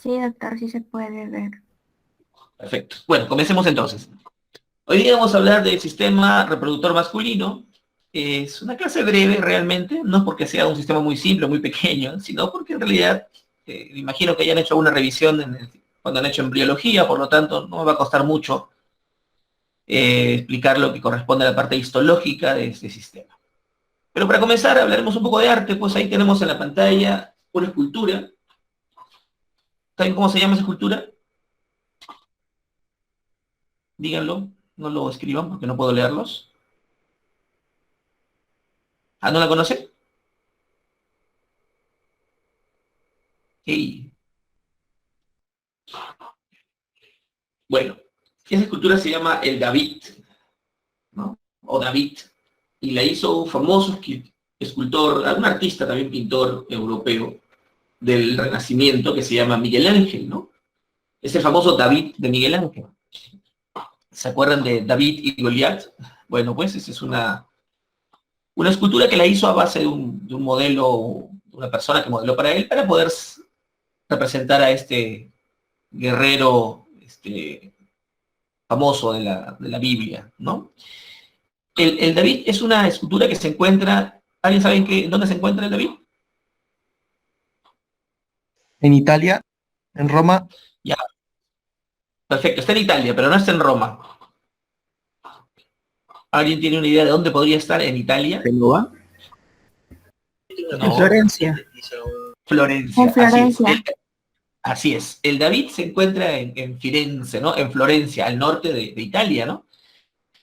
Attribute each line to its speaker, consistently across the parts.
Speaker 1: Sí, doctor, sí se puede ver.
Speaker 2: Perfecto. Bueno, comencemos entonces. Hoy día vamos a hablar del sistema reproductor masculino. Es una clase breve realmente, no porque sea un sistema muy simple, muy pequeño, sino porque en realidad, me imagino que hayan hecho alguna revisión cuando han hecho embriología, por lo tanto no me va a costar mucho explicar lo que corresponde a la parte histológica de este sistema. Pero para comenzar hablaremos un poco de arte, pues ahí tenemos en la pantalla una escultura. ¿Saben cómo se llama esa escultura? Díganlo, no lo escriban porque no puedo leerlos. ¿Ah, no la conocen? Hey. Bueno, esa escultura se llama el David, ¿no? O David, y la hizo un famoso escultor, un artista también pintor europeo del Renacimiento que se llama Miguel Ángel, ¿no? Es el famoso David de Miguel Ángel. ¿Se acuerdan de David y Goliat? Bueno, pues esa es una escultura que la hizo a base de un modelo, de una persona que modeló para él, para poder representar a este guerrero famoso de la Biblia, ¿no? El David es una escultura que se encuentra, ¿alguien sabe dónde se encuentra el David?
Speaker 3: En Italia, en Roma,
Speaker 2: Ya, perfecto, está en Italia, pero no está en Roma. ¿Alguien tiene una idea de dónde podría estar en Italia?
Speaker 4: Génova,
Speaker 3: en
Speaker 2: No,
Speaker 3: Florencia.
Speaker 1: En
Speaker 2: Florencia, así es.
Speaker 1: Florencia.
Speaker 2: Así es. El David se encuentra en Firenze, ¿no? En Florencia, al norte de Italia, ¿no?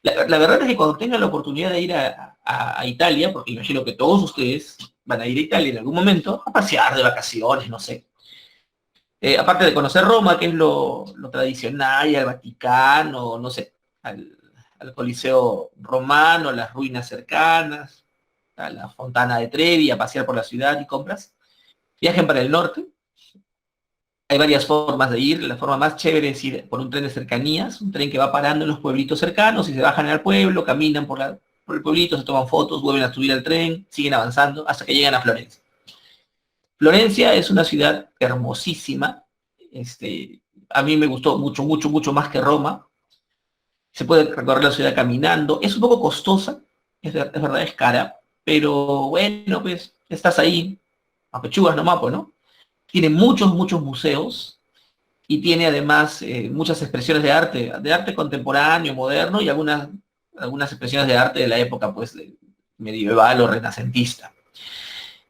Speaker 2: La verdad es que cuando tengan la oportunidad de ir a Italia, porque imagino que todos ustedes van a ir a Italia en algún momento, a pasear de vacaciones, no sé. Aparte de conocer Roma, que es lo tradicional, y al Vaticano, no sé, al Coliseo romano, las ruinas cercanas, a la Fontana de Trevi, a pasear por la ciudad y compras. Viajen para el norte. Hay varias formas de ir. La forma más chévere es ir por un tren de cercanías, un tren que va parando en los pueblitos cercanos y se bajan al pueblo, caminan por el pueblito, se toman fotos, vuelven a subir al tren, siguen avanzando hasta que llegan a Florencia. Florencia es una ciudad hermosísima. A mí me gustó mucho, mucho, mucho más que Roma. Se puede recorrer la ciudad caminando. Es un poco costosa, es verdad, es cara, pero bueno, pues estás ahí, a pechugas nomás, pues, ¿no? Tiene muchos, muchos museos y tiene además muchas expresiones de arte contemporáneo, moderno y algunas expresiones de arte de la época, pues, medieval o renacentista.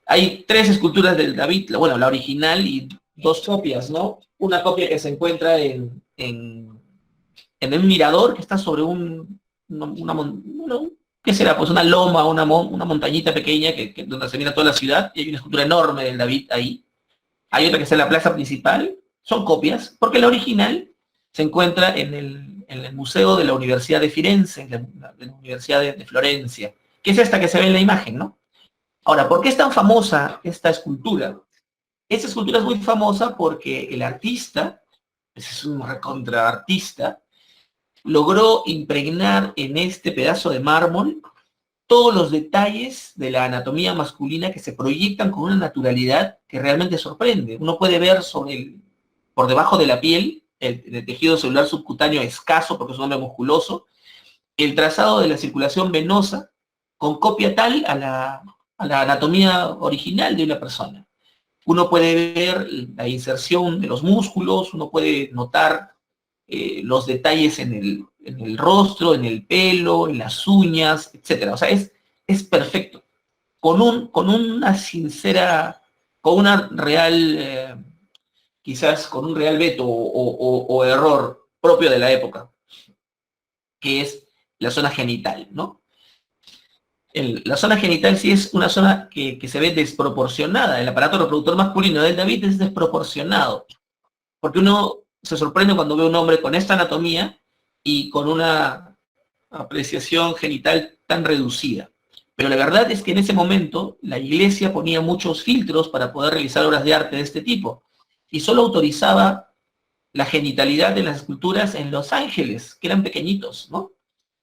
Speaker 2: Hay tres esculturas del David, bueno, la original y dos copias, ¿no? Una copia que se encuentra en un mirador que está sobre ¿qué será? Pues una loma, una montañita pequeña donde se mira toda la ciudad y hay una escultura enorme del David ahí. Hay otra que está en la plaza principal, son copias, porque la original se encuentra en el Museo de la Universidad de Firenze, de la Universidad de Florencia, que es esta que se ve en la imagen, ¿no? Ahora, ¿por qué es tan famosa esta escultura? Esta escultura es muy famosa porque el artista, ese es un recontra artista, logró impregnar en este pedazo de mármol todos los detalles de la anatomía masculina que se proyectan con una naturalidad que realmente sorprende. Uno puede ver por debajo de la piel, el tejido celular subcutáneo escaso, porque es un hombre musculoso, el trazado de la circulación venosa, con copia tal a la anatomía original de una persona. Uno puede ver la inserción de los músculos, uno puede notar los detalles en el rostro, en el pelo, en las uñas, etcétera. O sea, es perfecto. Con una sincera, con una real, quizás con un real veto o error propio de la época, que es la zona genital, ¿no? La zona genital sí es una zona que se ve desproporcionada. El aparato reproductor masculino del David es desproporcionado, porque uno se sorprende cuando ve un hombre con esta anatomía y con una apreciación genital tan reducida. Pero la verdad es que en ese momento la iglesia ponía muchos filtros para poder realizar obras de arte de este tipo y solo autorizaba la genitalidad de las esculturas en los ángeles, que eran pequeñitos, ¿no?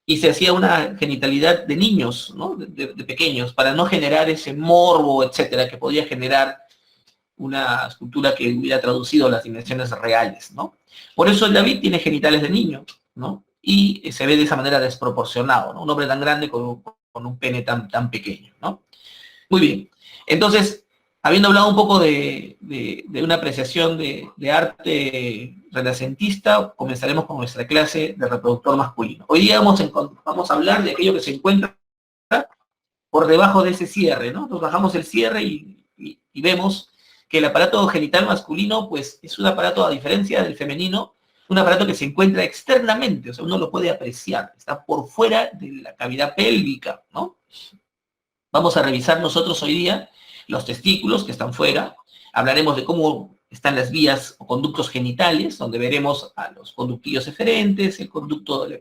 Speaker 2: Y se hacía una genitalidad de niños, ¿no? De pequeños, para no generar ese morbo, etcétera, que podía generar una escultura que hubiera traducido las dimensiones reales, ¿no? Por eso el David tiene genitales de niño, ¿no? Y se ve de esa manera desproporcionado, ¿no? Un hombre tan grande con un pene tan pequeño, ¿no? Muy bien. Entonces, habiendo hablado un poco de una apreciación de arte renacentista, comenzaremos con nuestra clase de reproductor masculino. Hoy día vamos a hablar de aquello que se encuentra por debajo de ese cierre, ¿no? Nos bajamos el cierre y vemos que el aparato genital masculino, pues, es un aparato, a diferencia del femenino, un aparato que se encuentra externamente, o sea, uno lo puede apreciar, está por fuera de la cavidad pélvica, ¿no? Vamos a revisar nosotros hoy día los testículos que están fuera, hablaremos de cómo están las vías o conductos genitales, donde veremos a los conductillos eferentes, el conducto del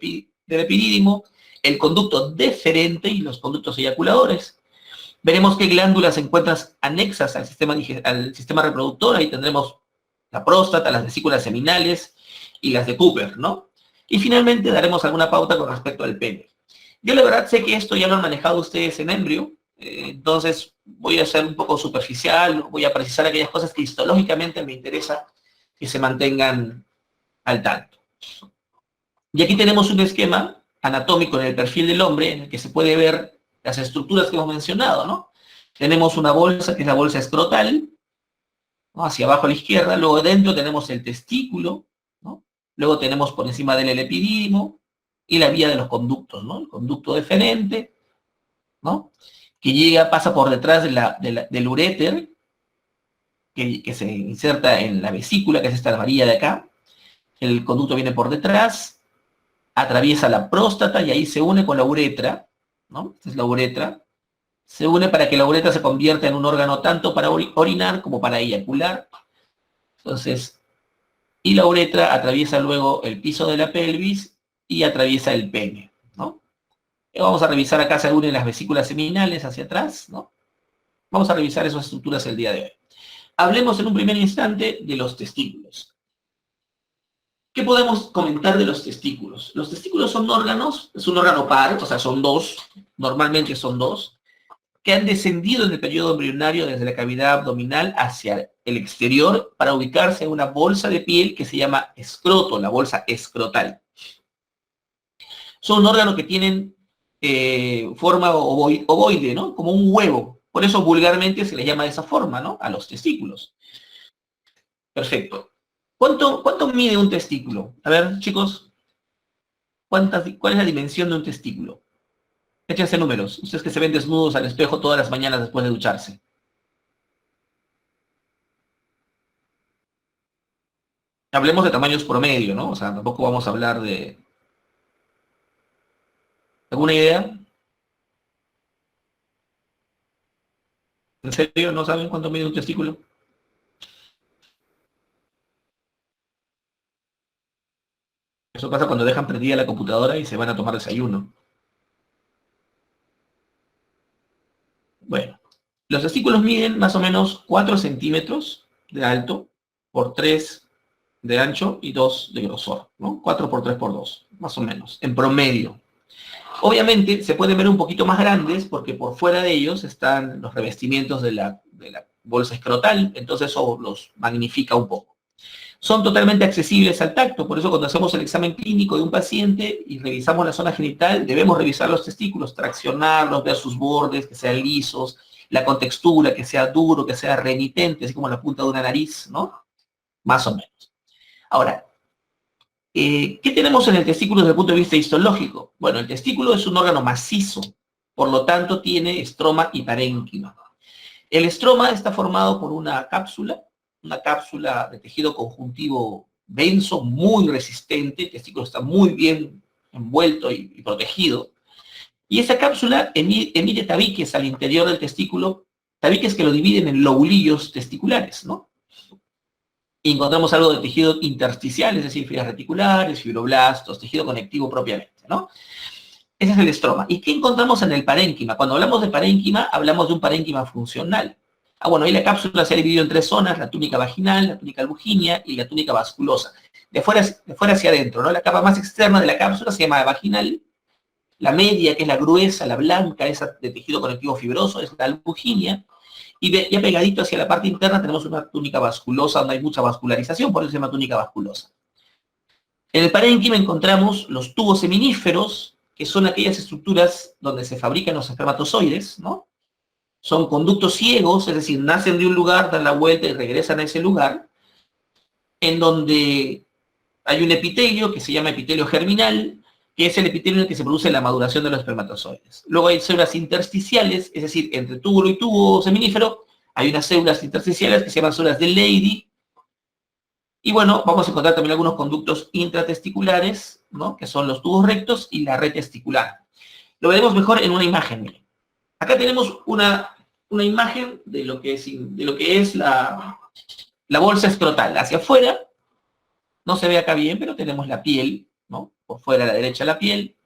Speaker 2: epidídimo, el conducto deferente y los conductos eyaculadores. Veremos qué glándulas se encuentran anexas al sistema reproductor, ahí tendremos la próstata, las vesículas seminales y las de Cooper, ¿no? Y finalmente daremos alguna pauta con respecto al pene. Yo la verdad sé que esto ya lo han manejado ustedes en embrio, entonces voy a ser un poco superficial, voy a precisar aquellas cosas que histológicamente me interesa que se mantengan al tanto. Y aquí tenemos un esquema anatómico en el perfil del hombre en el que se puede ver las estructuras que hemos mencionado, ¿no? Tenemos una bolsa que es la bolsa escrotal, ¿no? Hacia abajo a la izquierda, luego dentro tenemos el testículo, ¿no? Luego tenemos por encima del epidídimo y la vía de los conductos, ¿no? El conducto deferente, ¿no? Que pasa por detrás del uréter, que se inserta en la vesícula, que es esta varilla de acá. El conducto viene por detrás, atraviesa la próstata y ahí se une con la uretra, ¿no? Esta es la uretra. Se une para que la uretra se convierta en un órgano tanto para orinar como para eyacular. Entonces, y la uretra atraviesa luego el piso de la pelvis y atraviesa el pene, ¿no? Vamos a revisar acá, se unen las vesículas seminales hacia atrás, ¿no? Vamos a revisar esas estructuras el día de hoy. Hablemos en un primer instante de los testículos. ¿Qué podemos comentar de los testículos? Los testículos son órganos, es un órgano par, o sea, son dos, normalmente son dos, que han descendido en el periodo embrionario desde la cavidad abdominal hacia el exterior para ubicarse en una bolsa de piel que se llama escroto, la bolsa escrotal. Son un órgano que tienen forma ovoide, ¿no? Como un huevo. Por eso vulgarmente se les llama de esa forma, ¿no? A los testículos. Perfecto. ¿Cuánto mide un testículo? A ver, chicos, ¿cuál es la dimensión de un testículo? Échense números. Ustedes que se ven desnudos al espejo todas las mañanas después de ducharse. Hablemos de tamaños promedio, ¿no? O sea, tampoco vamos a hablar de... ¿Alguna idea? ¿En serio? ¿No saben cuánto mide un testículo? Eso pasa cuando dejan prendida la computadora y se van a tomar desayuno. Bueno, los testículos miden más o menos 4 centímetros de alto por 3 de ancho y 2 de grosor, ¿no? 4 por 3 por 2, más o menos, en promedio. Obviamente se pueden ver un poquito más grandes porque por fuera de ellos están los revestimientos de la bolsa escrotal, entonces eso los magnifica un poco. Son totalmente accesibles al tacto, por eso cuando hacemos el examen clínico de un paciente y revisamos la zona genital, debemos revisar los testículos, traccionarlos, ver sus bordes, que sean lisos, la contextura, que sea duro, que sea renitente, así como la punta de una nariz, ¿no? Más o menos. Ahora, ¿qué tenemos en el testículo desde el punto de vista histológico? Bueno, el testículo es un órgano macizo, por lo tanto tiene estroma y parénquima. El estroma está formado por una cápsula de tejido conjuntivo denso, muy resistente, el testículo está muy bien envuelto y protegido, y esa cápsula emite tabiques al interior del testículo, tabiques que lo dividen en lobulillos testiculares, ¿no? Y encontramos algo de tejido intersticial, es decir, fibras reticulares, fibroblastos, tejido conectivo propiamente, ¿no? Ese es el estroma. ¿Y qué encontramos en el parénquima? Cuando hablamos de parénquima, hablamos de un parénquima funcional. Bueno, ahí la cápsula se ha dividido en 3 zonas, la túnica vaginal, la túnica albuginea y la túnica vasculosa. De fuera hacia adentro, ¿no? La capa más externa de la cápsula se llama vaginal, la media, que es la gruesa, la blanca, esa de tejido conectivo fibroso, es la albuginea, Y ya pegadito hacia la parte interna tenemos una túnica vasculosa donde hay mucha vascularización, por eso se llama túnica vasculosa. En el parénquima encontramos los tubos seminíferos, que son aquellas estructuras donde se fabrican los espermatozoides, ¿no? Son conductos ciegos, es decir, nacen de un lugar, dan la vuelta y regresan a ese lugar, en donde hay un epitelio que se llama epitelio germinal, que es el epitelio en el que se produce la maduración de los espermatozoides. Luego hay células intersticiales, es decir, entre túbulo y tubo seminífero, hay unas células intersticiales que se llaman células de Leydig. Y bueno, vamos a encontrar también algunos conductos intratesticulares, ¿no? Que son los tubos rectos y la red testicular. Lo veremos mejor en una imagen. Miren. Acá tenemos una imagen de lo que es la bolsa escrotal. Hacia afuera, no se ve acá bien, pero tenemos la piel, ¿no? Por fuera a la derecha la piel.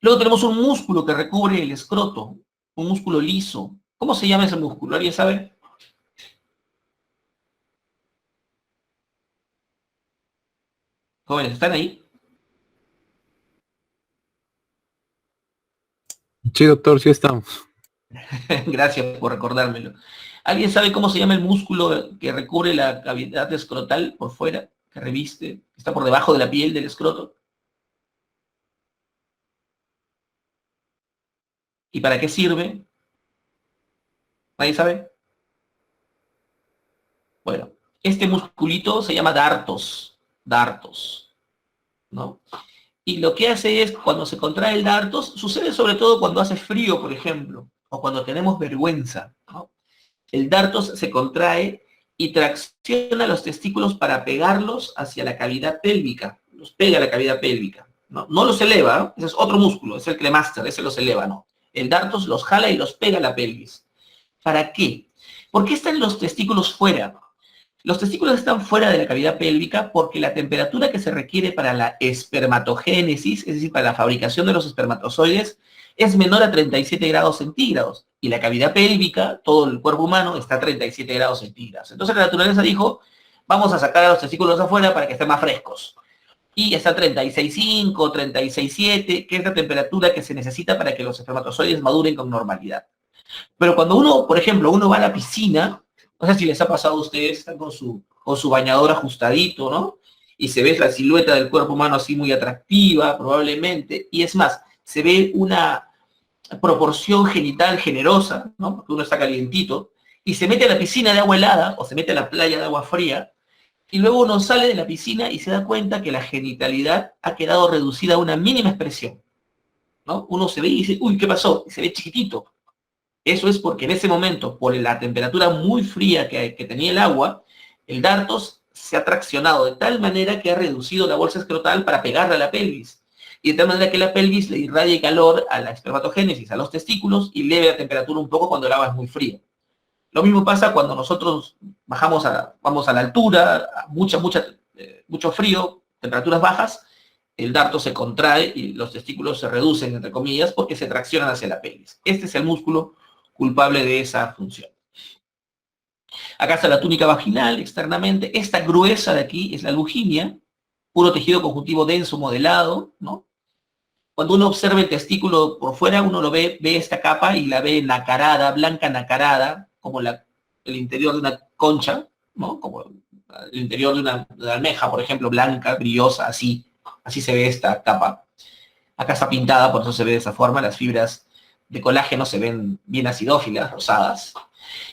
Speaker 2: Luego tenemos un músculo que recubre el escroto, un músculo liso. ¿Cómo se llama ese músculo? ¿Alguien sabe? Jóvenes, ¿están ahí?
Speaker 4: Sí, doctor, sí estamos.
Speaker 2: Gracias por recordármelo. ¿Alguien sabe cómo se llama el músculo que recubre la cavidad escrotal por fuera, que reviste, que está por debajo de la piel del escroto? ¿Y para qué sirve? ¿Nadie sabe? Bueno, este musculito se llama dartos, ¿no? Y lo que hace es, cuando se contrae el dartos, sucede sobre todo cuando hace frío, por ejemplo, o cuando tenemos vergüenza, ¿no? El dartos se contrae y tracciona los testículos para pegarlos hacia la cavidad pélvica, los pega a la cavidad pélvica, ¿no? No los eleva, ¿no? Ese es otro músculo, es el cremaster, ese los eleva, ¿no? El dartos los jala y los pega a la pelvis. ¿Para qué? ¿Por qué están los testículos fuera? Los testículos están fuera de la cavidad pélvica porque la temperatura que se requiere para la espermatogénesis, es decir, para la fabricación de los espermatozoides, es menor a 37 grados centígrados. Y la cavidad pélvica, todo el cuerpo humano, está a 37 grados centígrados. Entonces la naturaleza dijo, vamos a sacar a los testículos afuera para que estén más frescos. Y está a 36,5, 36,7, que es la temperatura que se necesita para que los espermatozoides maduren con normalidad. Pero cuando uno, por ejemplo, uno va a la piscina, no sé si les ha pasado a ustedes, están con su bañador ajustadito, ¿no? Y se ve la silueta del cuerpo humano así muy atractiva, probablemente. Y es más, se ve una proporción genital generosa, ¿no? Porque uno está calientito. Y se mete a la piscina de agua helada, o se mete a la playa de agua fría, y luego uno sale de la piscina y se da cuenta que la genitalidad ha quedado reducida a una mínima expresión, ¿no? Uno se ve y dice, uy, ¿qué pasó? Y se ve chiquitito. Eso es porque en ese momento, por la temperatura muy fría que tenía el agua, el dartos se ha traccionado de tal manera que ha reducido la bolsa escrotal para pegarle a la pelvis. Y de tal manera que la pelvis le irradia calor a la espermatogénesis, a los testículos, y eleve la temperatura un poco cuando el agua es muy fría. Lo mismo pasa cuando nosotros vamos a la altura, a mucho frío, temperaturas bajas, el darto se contrae y los testículos se reducen, entre comillas, porque se traccionan hacia la pelvis. Este es el músculo culpable de esa función. Acá está la túnica vaginal externamente. Esta gruesa de aquí es la luginia, puro tejido conjuntivo denso modelado, ¿no? Cuando uno observa el testículo por fuera, uno lo ve esta capa y la ve nacarada, blanca nacarada, como el interior de una concha, ¿no? Como el interior de una almeja, por ejemplo, blanca, brillosa, así se ve esta capa. Acá está pintada, por eso se ve de esa forma, las fibras de colágeno se ven bien acidófilas, rosadas.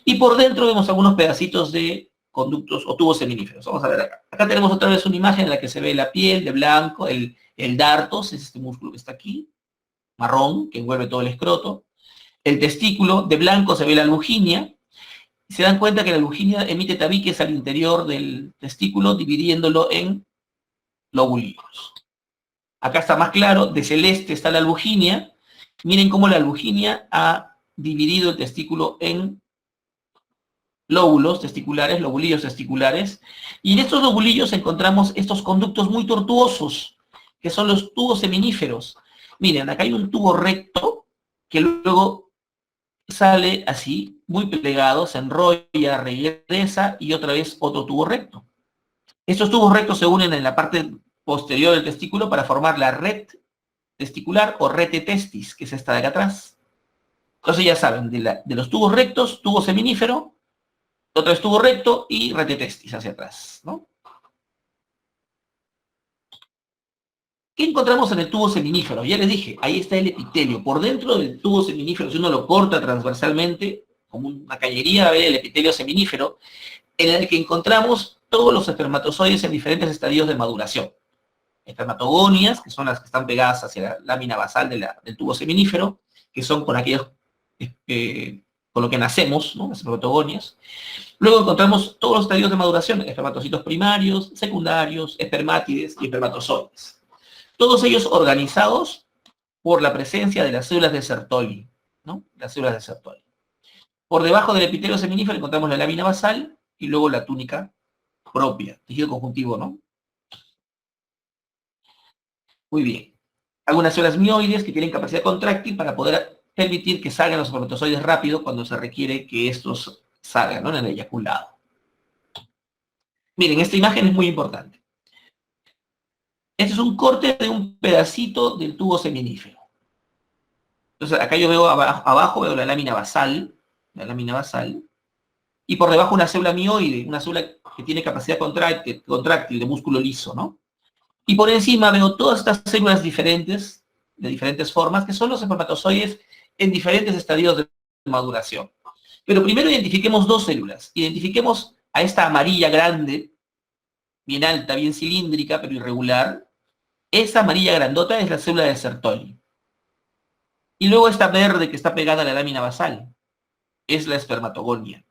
Speaker 2: Y por dentro vemos algunos pedacitos de conductos o tubos seminíferos. Vamos a ver acá. Acá tenemos otra vez una imagen en la que se ve la piel de blanco, el dartos, es este músculo que está aquí, marrón, que envuelve todo el escroto. El testículo de blanco se ve la luginia. Y se dan cuenta que la luginia emite tabiques al interior del testículo, dividiéndolo en lóbulos. Acá está más claro, de celeste está la luginia. Miren cómo la luginia ha dividido el testículo en lóbulos testiculares, lobulillos testiculares, y en estos lobulillos encontramos estos conductos muy tortuosos, que son los tubos seminíferos. Miren, acá hay un tubo recto, que luego sale así, muy plegado, se enrolla, regresa, y otra vez otro tubo recto. Estos tubos rectos se unen en la parte posterior del testículo para formar la red testicular o rete testis, que es esta de acá atrás. Entonces ya saben, de los tubos rectos, tubo seminífero, otro es tubo recto y radiotestis hacia atrás, ¿no? ¿Qué encontramos en el tubo seminífero? Ya les dije, ahí está el epitelio. Por dentro del tubo seminífero, si uno lo corta transversalmente, como una cañería, va a ver el epitelio seminífero, en el que encontramos todos los espermatozoides en diferentes estadios de maduración. Espermatogonias, que son las que están pegadas hacia la lámina basal del tubo seminífero, que son con aquellos con lo que nacemos, ¿no? Las espermatogonias. Luego encontramos todos los estadios de maduración, espermatocitos primarios, secundarios, espermátides y espermatozoides. Todos ellos organizados por la presencia de las células de Sertoli, ¿no? Las células de Sertoli. Por debajo del epitelio seminífero encontramos la lámina basal y luego la túnica propia, tejido conjuntivo, ¿no? Muy bien. Algunas células mioides que tienen capacidad contráctil para poder permitir que salgan los espermatozoides rápido cuando se requiere que estos salgan, ¿no? En el eyaculado. Miren, esta imagen es muy importante. Este es un corte de un pedacito del tubo seminífero. Entonces, acá yo veo abajo veo la lámina basal, y por debajo una célula mioide, una célula que tiene capacidad contráctil de músculo liso, ¿no? Y por encima veo todas estas células diferentes, de diferentes formas, que son los espermatozoides en diferentes estadios de maduración. Pero primero identifiquemos dos células. Identifiquemos a esta amarilla grande, bien alta, bien cilíndrica, pero irregular. Esa amarilla grandota es la célula de Sertoli. Y luego esta verde que está pegada a la lámina basal es la espermatogonia.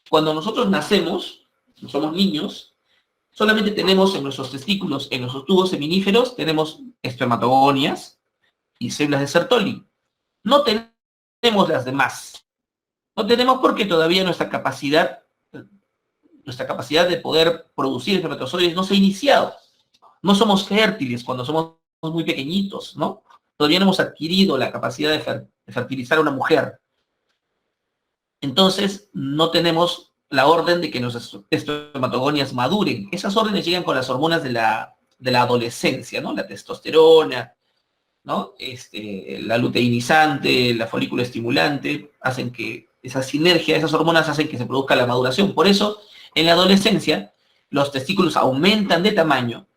Speaker 2: Cuando nosotros nacemos, no somos niños, solamente tenemos en nuestros testículos, en nuestros tubos seminíferos, tenemos espermatogonias y células de Sertoli. No tenemos las demás. No tenemos porque todavía nuestra capacidad de poder producir espermatozoides no se ha iniciado. No somos fértiles cuando somos muy pequeñitos, ¿no? Todavía no hemos adquirido la capacidad de fertilizar a una mujer. Entonces, no tenemos la orden de que nuestras espermatogonias maduren. Esas órdenes llegan con las hormonas de la adolescencia, ¿no? La testosterona, ¿no? La luteinizante, la folículo estimulante, hacen que esa sinergia, esas hormonas hacen que se produzca la maduración. Por eso, en la adolescencia, los testículos aumentan de tamaño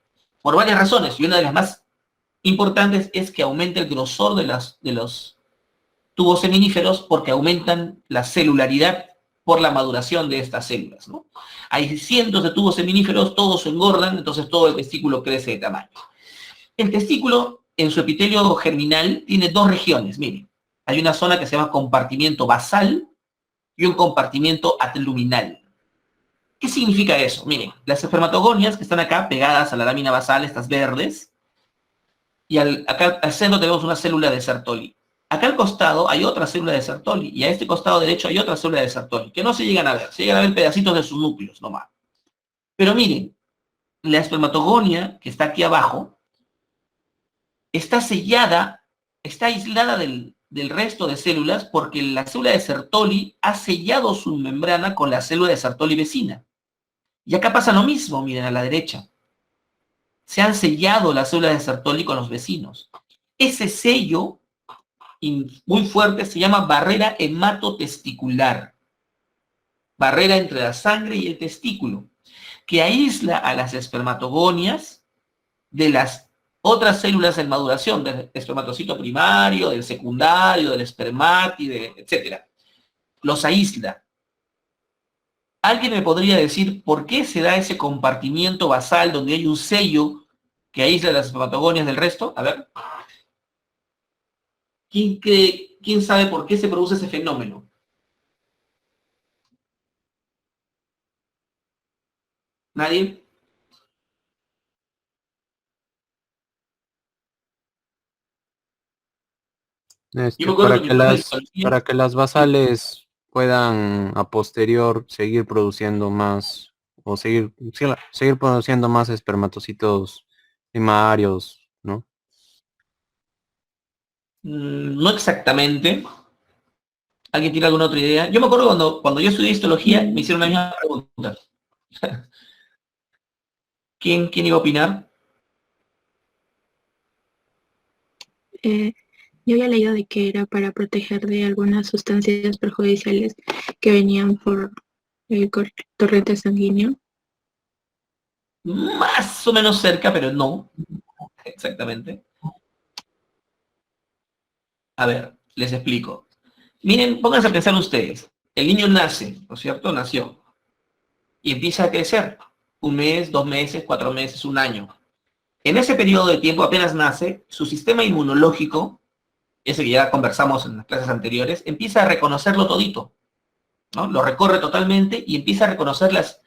Speaker 2: por varias razones, y una de las más importantes es que aumenta el grosor de los tubos seminíferos porque aumentan la celularidad por la maduración de estas células, ¿no? Hay cientos de tubos seminíferos, todos se engordan, entonces todo el testículo crece de tamaño. El testículo, en su epitelio germinal, tiene dos regiones, miren. Hay una zona que se llama compartimiento basal y un compartimiento atluminal. ¿Qué significa eso? Miren, las espermatogonias que están acá pegadas a la lámina basal, estas verdes, y acá al centro tenemos una célula de Sertoli. Acá al costado hay otra célula de Sertoli, y a este costado derecho hay otra célula de Sertoli, que no se llegan a ver, se llegan a ver pedacitos de sus núcleos nomás. Pero miren, la espermatogonia que está aquí abajo está sellada, está aislada del resto de células porque la célula de Sertoli ha sellado su membrana con la célula de Sertoli vecina. Y acá pasa lo mismo, miren a la derecha. Se han sellado las células de Sertoli con los vecinos. Ese sello muy fuerte se llama barrera hematotesticular. Barrera entre la sangre y el testículo, que aísla a las espermatogonias de las otras células en maduración, del espermatocito primario, del secundario, del espermátide, etc. Los aísla. ¿Alguien me podría decir por qué se da ese compartimiento basal donde hay un sello que aísla las espermatogonias del resto? A ver. ¿Quién sabe por qué se produce ese fenómeno? ¿Nadie? Yo me acuerdo que mi profesor de biología,
Speaker 4: para que las basales puedan a posterior seguir produciendo más o seguir produciendo más espermatocitos primarios, ¿no?
Speaker 2: no exactamente. ¿Alguien tiene alguna otra idea? Yo me acuerdo cuando yo estudié histología, me hicieron la misma pregunta. ¿Quién iba a opinar?
Speaker 1: Eh,
Speaker 5: Yo había leído de que era para proteger de algunas sustancias perjudiciales que venían por el torrente sanguíneo.
Speaker 2: Más o menos cerca, pero no exactamente. A ver, les explico. Miren, pónganse a pensar ustedes. El niño nace, ¿no es cierto? Nació. Y empieza a crecer. 1 mes, 2 meses, 4 meses, 1 año. En ese periodo de tiempo, apenas nace, su sistema inmunológico, ese que ya conversamos en las clases anteriores, empieza a reconocerlo todito, ¿no? Lo recorre totalmente y empieza a reconocer las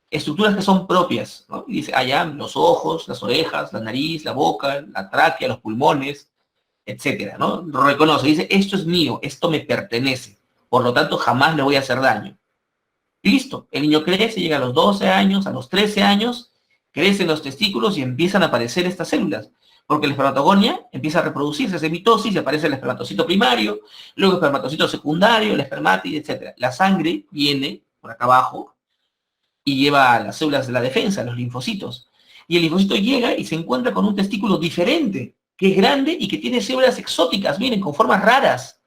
Speaker 2: estructuras que son propias, ¿no? Y dice, allá, los ojos, las orejas, la nariz, la boca, la tráquea, los pulmones, etcétera, ¿no? Lo reconoce, dice, esto es mío, esto me pertenece, por lo tanto jamás le voy a hacer daño. Y listo, el niño crece, llega a los 12 años, a los 13 años, crecen los testículos y empiezan a aparecer estas células, porque la espermatogonia empieza a reproducirse, hace mitosis y aparece el espermatocito primario, luego el espermatocito secundario, el espermátide, etcétera. La sangre viene por acá abajo y lleva a las células de la defensa, los linfocitos. Y el linfocito llega y se encuentra con un testículo diferente, que es grande y que tiene células exóticas, miren, con formas raras.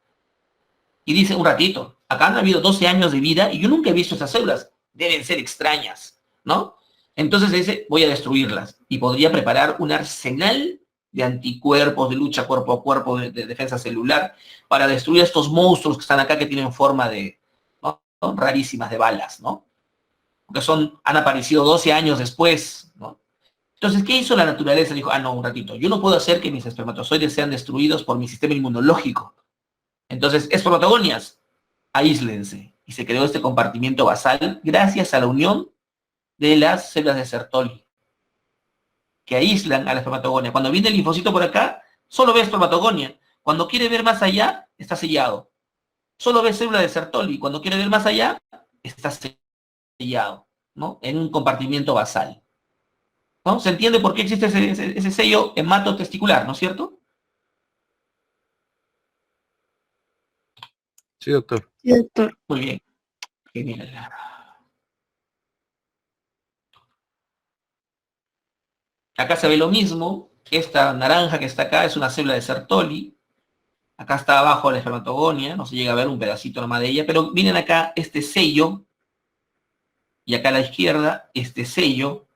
Speaker 2: Y dice, un ratito, acá han habido 12 años de vida y yo nunca he visto esas células. Deben ser extrañas, ¿no? Entonces dice, voy a destruirlas. Y podría preparar un arsenal de anticuerpos, de lucha cuerpo a cuerpo, de defensa celular, para destruir a estos monstruos que están acá, que tienen forma de, ¿no? Rarísimas, de balas, ¿no? Porque han aparecido 12 años después, ¿no? Entonces, ¿qué hizo la naturaleza? Dijo, no, un ratito, yo no puedo hacer que mis espermatozoides sean destruidos por mi sistema inmunológico. Entonces, espermatogonias, aíslense. Y se creó este compartimiento basal gracias a la unión de las células de Sertoli, que aíslan a la espermatogonia. Cuando viene el linfocito por acá, solo ve espermatogonia. Cuando quiere ver más allá, está sellado. Solo ve célula de Sertoli. Cuando quiere ver más allá, está sellado, ¿no? En un compartimiento basal, ¿no? ¿Se entiende por qué existe ese sello hematotesticular, ¿no es cierto?
Speaker 4: Sí, doctor.
Speaker 5: Sí, doctor.
Speaker 2: Muy bien. Genial. Acá se ve lo mismo. Esta naranja que está acá es una célula de Sertoli. Acá está abajo la espermatogonia. No se llega a ver un pedacito nomás de ella. Pero miren acá este sello. Y acá a la izquierda, este sello,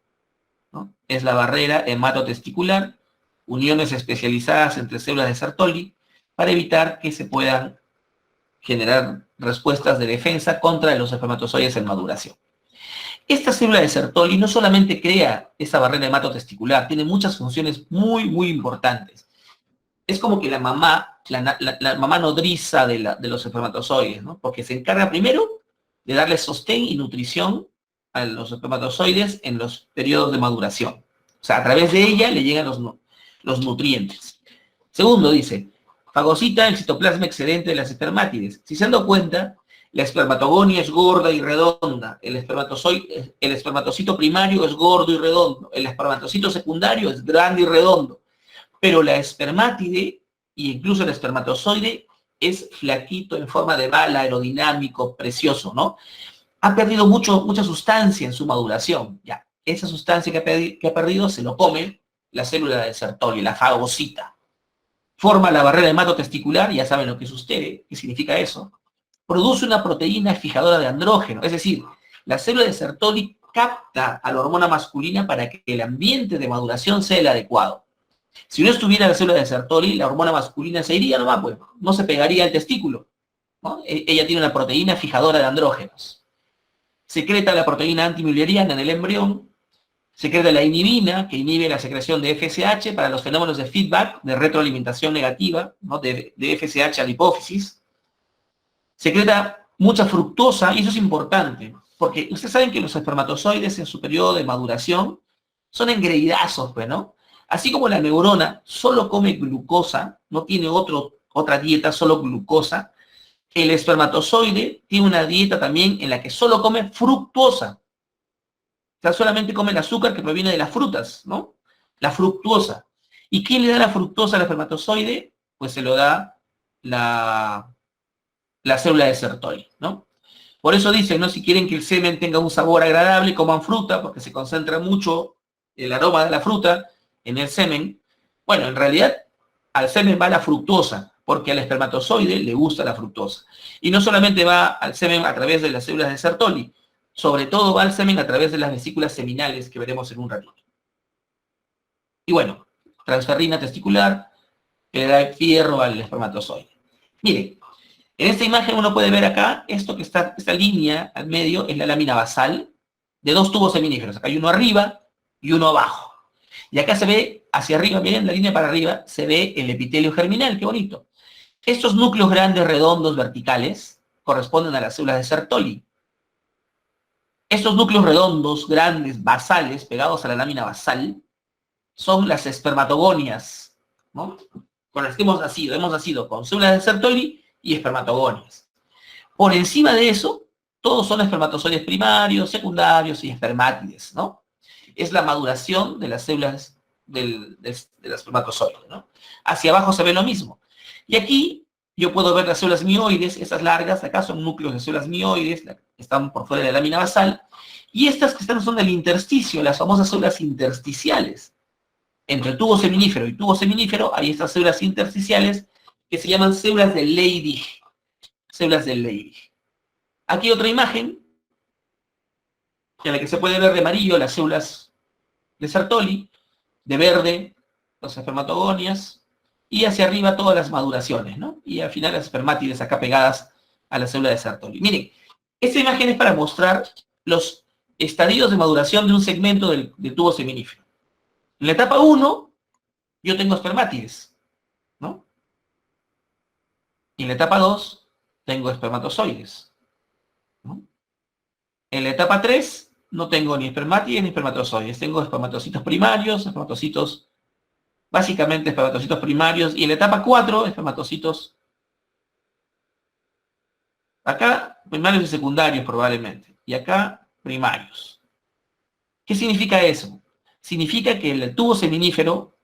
Speaker 2: ¿no? Es la barrera hematotesticular. Uniones especializadas entre células de Sertoli para evitar que se puedan generar respuestas de defensa contra los espermatozoides en maduración. Esta célula de Sertoli no solamente crea esa barrera hematotesticular, tiene muchas funciones muy, muy importantes. Es como que la mamá, la mamá nodriza de los espermatozoides, ¿no? Porque se encarga primero de darle sostén y nutrición a los espermatozoides en los periodos de maduración. O sea, a través de ella le llegan los nutrientes. Segundo, dice, fagocita el citoplasma excedente de las espermátides. Si se han dado cuenta, la espermatogonia es gorda y redonda, el espermatocito primario es gordo y redondo, el espermatocito secundario es grande y redondo, pero la espermátide, e incluso el espermatozoide, es flaquito, en forma de bala, aerodinámico, precioso, ¿no? Ha perdido mucha sustancia en su maduración, ya. Esa sustancia que ha perdido se lo come la célula de Sertoli, la fagocita. Forma la barrera hematotesticular, ya saben lo que es usted, qué significa eso. Produce una proteína fijadora de andrógeno, es decir, la célula de Sertoli capta a la hormona masculina para que el ambiente de maduración sea el adecuado. Si no estuviera la célula de Sertoli, la hormona masculina se iría nomás, pues, no se pegaría al testículo, ¿no? Ella tiene una proteína fijadora de andrógenos. Secreta la proteína antimülleriana en el embrión, secreta la inhibina, que inhibe la secreción de FSH para los fenómenos de feedback, de retroalimentación negativa, ¿no? de FSH a la hipófisis. Secreta mucha fructosa, y eso es importante, porque ustedes saben que los espermatozoides en su periodo de maduración son engreidazos, pues, ¿no? Así como la neurona solo come glucosa, no tiene otra dieta, solo glucosa, el espermatozoide tiene una dieta también en la que solo come fructosa. O sea, solamente come el azúcar que proviene de las frutas, ¿no? La fructosa. ¿Y quién le da la fructosa al espermatozoide? Pues se lo da la célula de Sertoli, ¿no? Por eso dicen, ¿no? Si quieren que el semen tenga un sabor agradable, coman fruta, porque se concentra mucho el aroma de la fruta en el semen. Bueno, en realidad al semen va la fructosa, porque al espermatozoide le gusta la fructosa. Y no solamente va al semen a través de las células de Sertoli, sobre todo va al semen a través de las vesículas seminales que veremos en un ratito. Y bueno, transferrina testicular que le da fierro al espermatozoide. Miren, en esta imagen uno puede ver acá, esto que está, esta línea al medio es la lámina basal de dos tubos seminíferos. Acá hay uno arriba y uno abajo. Y acá se ve hacia arriba, miren la línea para arriba, se ve el epitelio germinal, qué bonito. Estos núcleos grandes, redondos, verticales, corresponden a las células de Sertoli. Estos núcleos redondos, grandes, basales, pegados a la lámina basal, son las espermatogonias, ¿no? Con las que hemos nacido con células de Sertoli y espermatogonias. Por encima de eso, todos son espermatozoides primarios, secundarios y espermátides, ¿no? Es la maduración de las células del espermatozoide, ¿no? Hacia abajo se ve lo mismo. Y aquí yo puedo ver las células mioides, estas largas, acá son núcleos de células mioides, están por fuera de la lámina basal, y estas que están son del intersticio, las famosas células intersticiales. Entre tubo seminífero y tubo seminífero hay estas células intersticiales que se llaman células de Leydig. Células de Leydig. Aquí otra imagen, en la que se puede ver de amarillo las células de Sertoli, de verde las espermatogonias, y hacia arriba todas las maduraciones, ¿no? Y al final las espermátides acá pegadas a la célula de Sertoli. Miren, esta imagen es para mostrar los estadios de maduración de un segmento del tubo seminífero. En la etapa 1, yo tengo espermátides, ¿no? Y en la etapa 2, tengo espermatozoides, ¿no? En la etapa 3, no tengo ni espermátides ni espermatozoides. Tengo espermatocitos primarios, espermatocitos, básicamente espermatocitos primarios. Y en la etapa 4, espermatocitos, acá primarios y secundarios probablemente. Y acá primarios. ¿Qué significa eso? Significa que el tubo seminífero,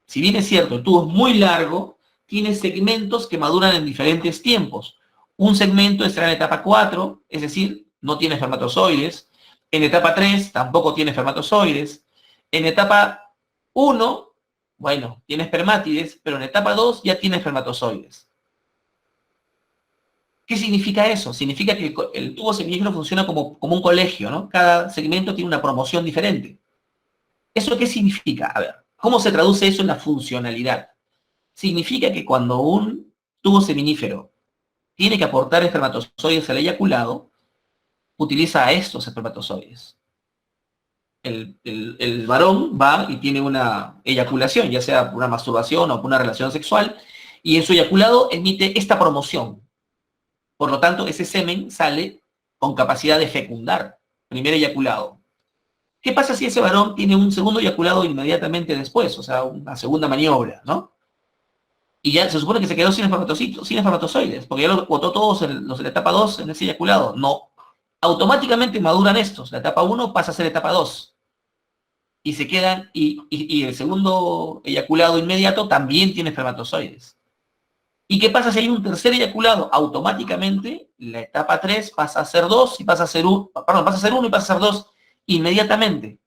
Speaker 2: si bien es cierto, el tubo es muy largo, tiene segmentos que maduran en diferentes tiempos. Un segmento estará en la etapa 4, es decir, no tiene espermatozoides. En etapa 3 tampoco tiene espermatozoides. En etapa 1, bueno, tiene espermátides, pero en etapa 2 ya tiene espermatozoides. ¿Qué significa eso? Significa que el tubo seminífero funciona como un colegio, ¿no? Cada segmento tiene una promoción diferente. ¿Eso qué significa? A ver, ¿cómo se traduce eso en la funcionalidad? Significa que cuando un tubo seminífero tiene que aportar espermatozoides al eyaculado, utiliza a estos espermatozoides. El varón va y tiene una eyaculación, ya sea por una masturbación o por una relación sexual, y en su eyaculado emite esta promoción. Por lo tanto, ese semen sale con capacidad de fecundar, primer eyaculado. ¿Qué pasa si ese varón tiene un segundo eyaculado inmediatamente después? O sea, una segunda maniobra, ¿no? Y ya se supone que se quedó sin espermatozoides, porque ya lo botó todos los de la etapa 2 en ese eyaculado. No. Automáticamente maduran estos. La etapa 1 pasa a ser etapa 2. Y se quedan, y el segundo eyaculado inmediato también tiene espermatozoides. ¿Y qué pasa si hay un tercer eyaculado? Automáticamente la etapa 3 pasa a ser 2 y pasa a ser 1, perdón, pasa a ser 1 y pasa a ser 2 inmediatamente,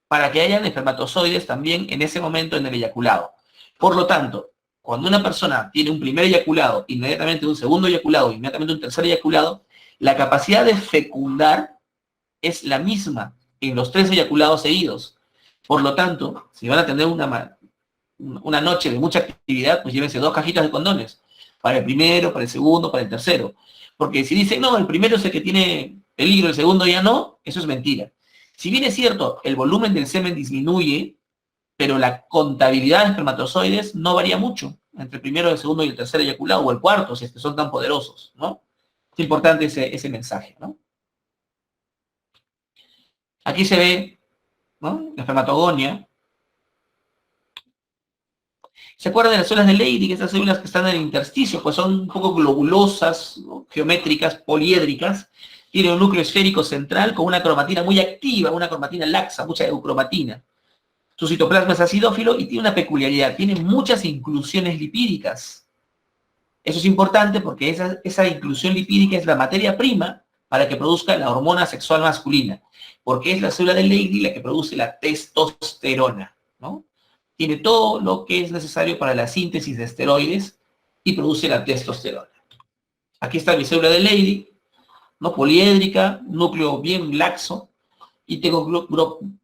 Speaker 2: para que hayan espermatozoides también en ese momento en el eyaculado. Por lo tanto, cuando una persona tiene un primer eyaculado, inmediatamente un segundo eyaculado, inmediatamente un tercer eyaculado, la capacidad de fecundar es la misma en los 3 eyaculados seguidos. Por lo tanto, si van a tener una noche de mucha actividad, pues llévense 2 cajitas de condones, para el primero, para el segundo, para el tercero. Porque si dicen, no, el primero es el que tiene peligro, el segundo ya no, eso es mentira. Si bien es cierto, el volumen del semen disminuye, pero la contabilidad de espermatozoides no varía mucho entre el primero, el segundo y el tercer eyaculado, o el cuarto, si es que son tan poderosos, ¿no? Es importante ese mensaje, ¿no? Aquí se ve, ¿no?, la espermatogonia. ¿Se acuerdan de las células de Leydig? Estas células que están en el intersticio, pues son un poco globulosas, ¿no?, geométricas, poliédricas. Tiene un núcleo esférico central con una cromatina muy activa, una cromatina laxa, mucha eucromatina. Su citoplasma es acidófilo y tiene una peculiaridad, tiene muchas inclusiones lipídicas. Eso es importante porque esa inclusión lipídica es la materia prima para que produzca la hormona sexual masculina, porque es la célula de Leydig la que produce la testosterona, ¿no? Tiene todo lo que es necesario para la síntesis de esteroides y produce la testosterona. Aquí está mi célula de Leydig, ¿no? Poliédrica, núcleo bien laxo, y tengo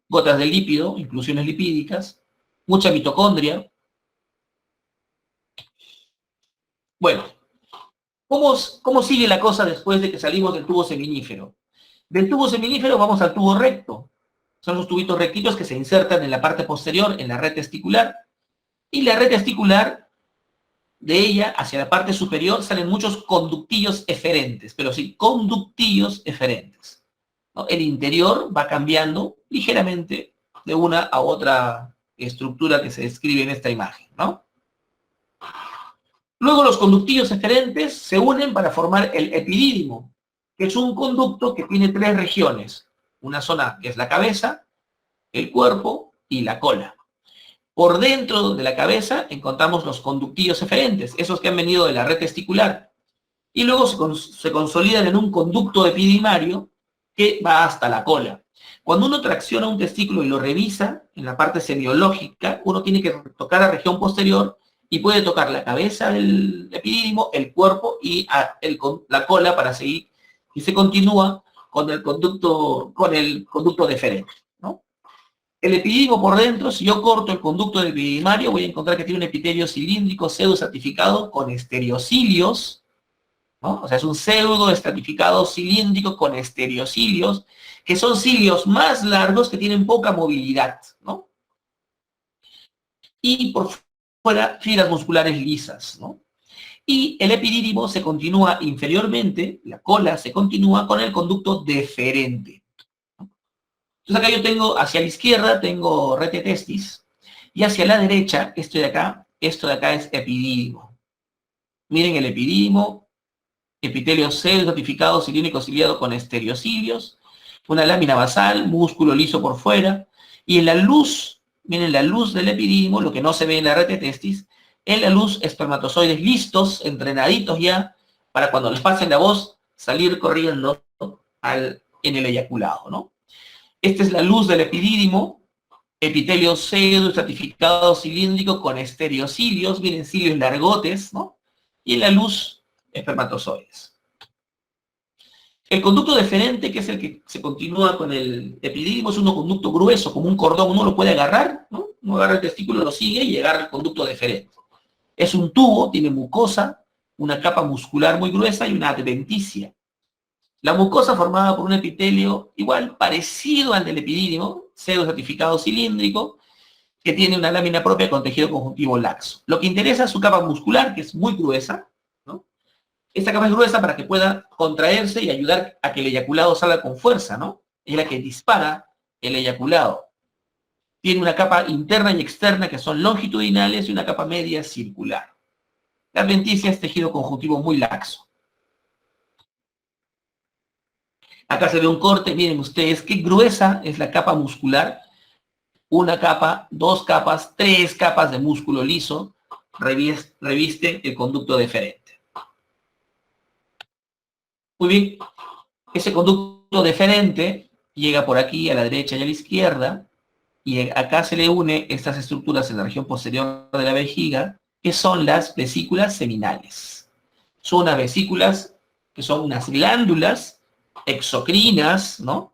Speaker 2: gotas de lípido, inclusiones lipídicas, mucha mitocondria. Bueno, ¿cómo sigue la cosa después de que salimos del tubo seminífero? Del tubo seminífero vamos al tubo recto. Son los tubitos rectitos que se insertan en la parte posterior, en la red testicular, y la red testicular, de ella hacia la parte superior salen muchos conductillos eferentes, pero sí, conductillos eferentes, ¿no? El interior va cambiando ligeramente de una a otra estructura que se describe en esta imagen, ¿no? Luego los conductillos eferentes se unen para formar el epidídimo, que es un conducto que tiene tres regiones. Una zona que es la cabeza, el cuerpo y la cola. Por dentro de la cabeza encontramos los conductillos eferentes, esos que han venido de la red testicular. Y luego se consolidan en un conducto epidimario que va hasta la cola. Cuando uno tracciona un testículo y lo revisa en la parte semiológica, uno tiene que tocar la región posterior y puede tocar la cabeza del epidídimo, el cuerpo y la cola para seguir, y se continúa con el conducto deferente, ¿no? El epidídimo por dentro, si yo corto el conducto del epidimario, voy a encontrar que tiene un epitelio cilíndrico pseudoestratificado con estereocilios, ¿no? O sea, es un pseudo estratificado cilíndrico con estereocilios, que son cilios más largos que tienen poca movilidad, ¿no? Y por fuera, fibras musculares lisas, ¿no? Y el epidídimo se continúa inferiormente, la cola se continúa con el conducto deferente. Entonces acá yo tengo, hacia la izquierda tengo rete testis, y hacia la derecha, esto de acá es epidídimo. Miren el epidídimo, epitelio pseudo-estratificado cilíndrico ciliado con estereocilios, una lámina basal, músculo liso por fuera, y en la luz, miren la luz del epidídimo, lo que no se ve en la rete testis, en la luz espermatozoides listos, entrenaditos ya, para cuando les pasen la voz, salir corriendo en el eyaculado, ¿no? Esta es la luz del epidídimo, epitelio pseudo-estratificado cilíndrico con estereocilios, miren, cilios largotes, ¿no? Y en la luz, espermatozoides. El conducto deferente, que es el que se continúa con el epidídimo, es un conducto grueso, como un cordón, uno lo puede agarrar, ¿no? Uno agarra el testículo, lo sigue y agarra el conducto deferente. Es un tubo, tiene mucosa, una capa muscular muy gruesa y una adventicia. La mucosa formada por un epitelio igual, parecido al del epidídimo, pseudo-estratificado cilíndrico, que tiene una lámina propia con tejido conjuntivo laxo. Lo que interesa es su capa muscular, que es muy gruesa, ¿no? Esta capa es gruesa para que pueda contraerse y ayudar a que el eyaculado salga con fuerza, ¿no? Es la que dispara el eyaculado. Tiene una capa interna y externa que son longitudinales y una capa media circular. La adventicia es tejido conjuntivo muy laxo. Acá se ve un corte, miren ustedes qué gruesa es la capa muscular. Una capa, dos capas, tres capas de músculo liso reviste el conducto deferente. Muy bien, ese conducto deferente llega por aquí a la derecha y a la izquierda, y acá se le une estas estructuras en la región posterior de la vejiga, que son las vesículas seminales. Son unas vesículas que son unas glándulas exocrinas, ¿no?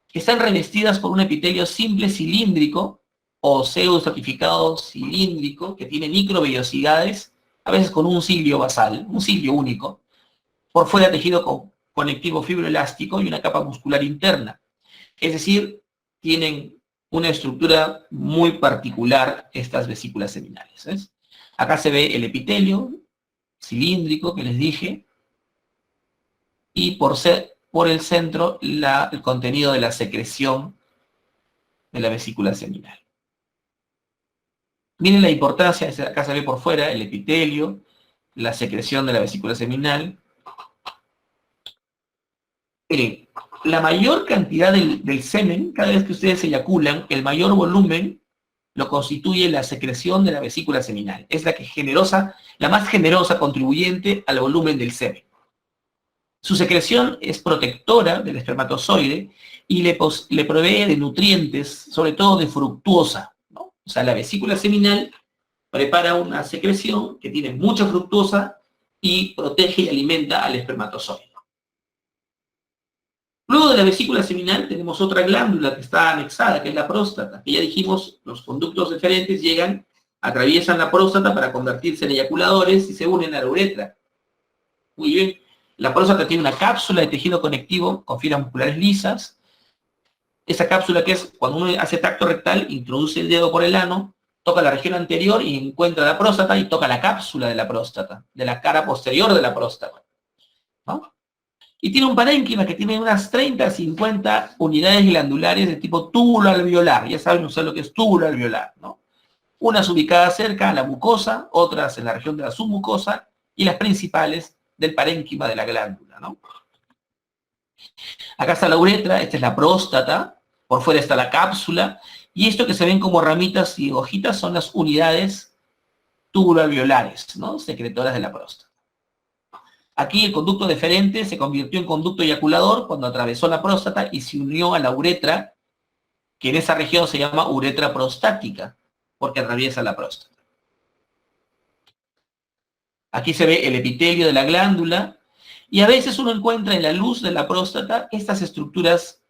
Speaker 2: Que están revestidas por un epitelio simple cilíndrico o pseudoestratificado cilíndrico que tiene microvellosidades, a veces con un cilio basal, un cilio único, por fuera tejido conectivo fibroelástico y una capa muscular interna. Es decir, tienen una estructura muy particular estas vesículas seminales, ¿ves? Acá se ve el epitelio cilíndrico que les dije, y por el centro el contenido de la secreción de la vesícula seminal. Miren la importancia, acá se ve por fuera el epitelio, la secreción de la vesícula seminal. Miren, la mayor cantidad del semen, cada vez que ustedes eyaculan, el mayor volumen lo constituye la secreción de la vesícula seminal. Es la más generosa contribuyente al volumen del semen. Su secreción es protectora del espermatozoide y le provee de nutrientes, sobre todo de fructuosa, ¿no? O sea, la vesícula seminal prepara una secreción que tiene mucha fructosa y protege y alimenta al espermatozoide. Luego de la vesícula seminal tenemos otra glándula que está anexada, que es la próstata, que ya dijimos, los conductos deferentes llegan, atraviesan la próstata para convertirse en eyaculadores y se unen a la uretra. Muy bien, la próstata tiene una cápsula de tejido conectivo con fibras musculares lisas. Esa cápsula, que es cuando uno hace tacto rectal, introduce el dedo por el ano, toca la región anterior y encuentra la próstata y toca la cápsula de la próstata, de la cara posterior de la próstata, ¿no? Y tiene un parénquima que tiene unas 30 a 50 unidades glandulares de tipo túbulo alveolar. Ya saben usar lo que es túbulo alveolar, ¿no? Unas ubicadas cerca a la mucosa, otras en la región de la submucosa y las principales del parénquima de la glándula, ¿no? Acá está la uretra, esta es la próstata, por fuera está la cápsula, y esto que se ven como ramitas y hojitas son las unidades túbulo-alveolares, ¿no? Secretoras de la próstata. Aquí el conducto deferente se convirtió en conducto eyaculador cuando atravesó la próstata y se unió a la uretra, que en esa región se llama uretra prostática, porque atraviesa la próstata. Aquí se ve el epitelio de la glándula, y a veces uno encuentra en la luz de la próstata estas estructuras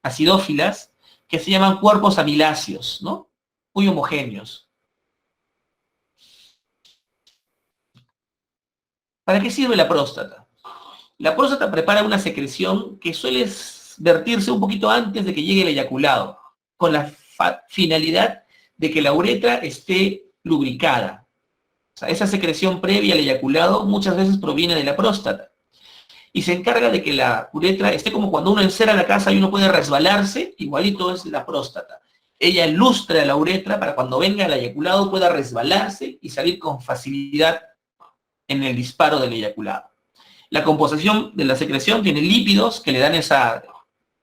Speaker 2: acidófilas que se llaman cuerpos amiláceos, ¿no? Muy homogéneos. ¿Para qué sirve la próstata? La próstata prepara una secreción que suele vertirse un poquito antes de que llegue el eyaculado, con la finalidad de que la uretra esté lubricada. O sea, esa secreción previa al eyaculado muchas veces proviene de la próstata. Y se encarga de que la uretra esté como cuando uno encera la casa y uno puede resbalarse, igualito es la próstata. Ella lustra la uretra para cuando venga el eyaculado pueda resbalarse y salir con facilidad en el disparo del eyaculado. La composición de la secreción tiene lípidos que le dan esa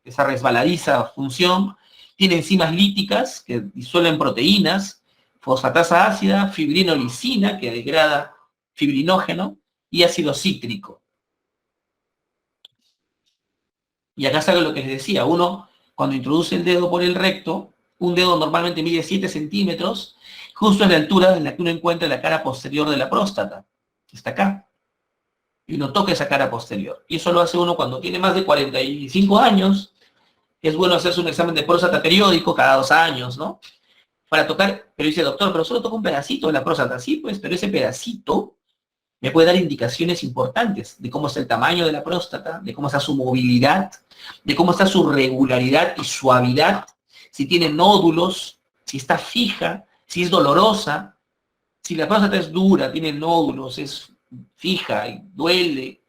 Speaker 2: resbaladiza función, tiene enzimas líticas que disuelven proteínas, fosfatasa ácida, fibrinolicina que degrada fibrinógeno y ácido cítrico. Y acá sale lo que les decía, uno cuando introduce el dedo por el recto, un dedo normalmente mide 7 centímetros, justo en la altura en la que uno encuentra la cara posterior de la próstata. Está acá. Y uno toca esa cara posterior. Y eso lo hace uno cuando tiene más de 45 años. Es bueno hacerse un examen de próstata periódico cada 2 años, ¿no? Para tocar, pero dice, doctor, pero solo toco un pedacito de la próstata. Sí, pues, pero ese pedacito me puede dar indicaciones importantes de cómo es el tamaño de la próstata, de cómo está su movilidad, de cómo está su regularidad y suavidad, si tiene nódulos, si está fija, si es dolorosa. Si la próstata es dura, tiene nódulos, es fija y duele,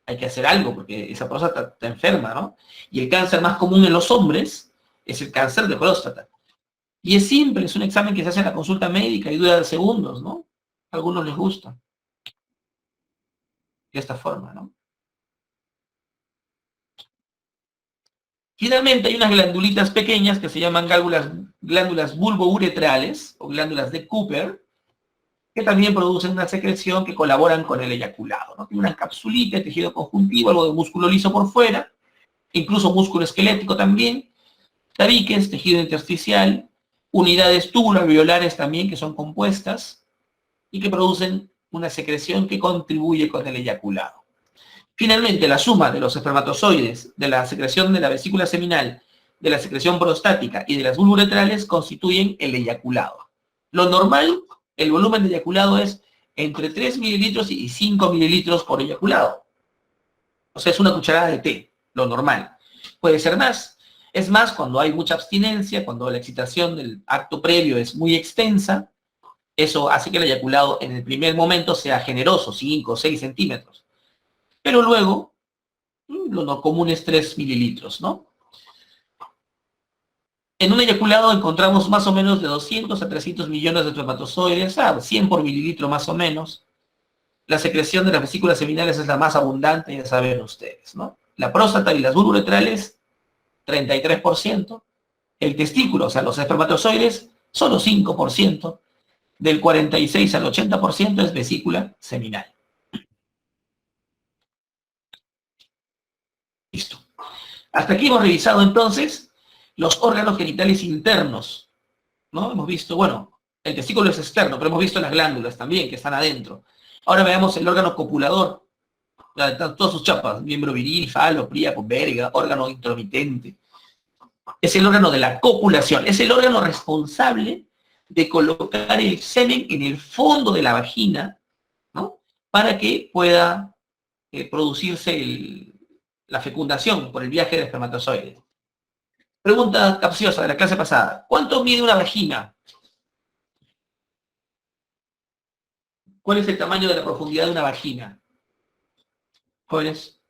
Speaker 2: hay que hacer algo porque esa próstata está enferma, ¿no? Y el cáncer más común en los hombres es el cáncer de próstata. Y es simple, es un examen que se hace en la consulta médica y dura segundos, ¿no? A algunos les gusta. De esta forma, ¿no? Finalmente hay unas glandulitas pequeñas que se llaman glándulas bulbouretrales o glándulas de Cooper, que también producen una secreción que colaboran con el eyaculado, ¿no? Tiene una capsulita, tejido conjuntivo, algo de músculo liso por fuera, incluso músculo esquelético también, tabiques, tejido intersticial, unidades tubuloalveolares también que son compuestas y que producen una secreción que contribuye con el eyaculado. Finalmente, la suma de los espermatozoides, de la secreción de la vesícula seminal, de la secreción prostática y de las bulbouretrales constituyen el eyaculado. Lo normal, el volumen de eyaculado es entre 3 mililitros y 5 mililitros por eyaculado. O sea, es una cucharada de té, lo normal. Puede ser más. Es más cuando hay mucha abstinencia, cuando la excitación del acto previo es muy extensa. Eso hace que el eyaculado en el primer momento sea generoso, 5 o 6 centímetros. Pero luego, lo común es 3 mililitros, ¿no? En un eyaculado encontramos más o menos de 200 a 300 millones de espermatozoides, 100 por mililitro más o menos. La secreción de las vesículas seminales es la más abundante, ya saben ustedes, ¿no? La próstata y las bulbouretrales, 33%. El testículo, o sea, los espermatozoides, solo 5%. Del 46 al 80% es vesícula seminal. Listo. Hasta aquí hemos revisado entonces los órganos genitales internos, ¿no? Hemos visto, bueno, El testículo es externo, pero hemos visto las glándulas también, que están adentro. Ahora veamos el órgano copulador. Todas sus chapas, miembro viril, falo, príapo, verga, órgano intromitente. Es el órgano de la copulación, es el órgano responsable de colocar el semen en el fondo de la vagina, ¿no? Para que pueda producirse la fecundación por el viaje del espermatozoide. Pregunta capciosa de la clase pasada. ¿Cuánto mide una vagina? ¿Cuál es el tamaño de la profundidad de una vagina? Jóvenes.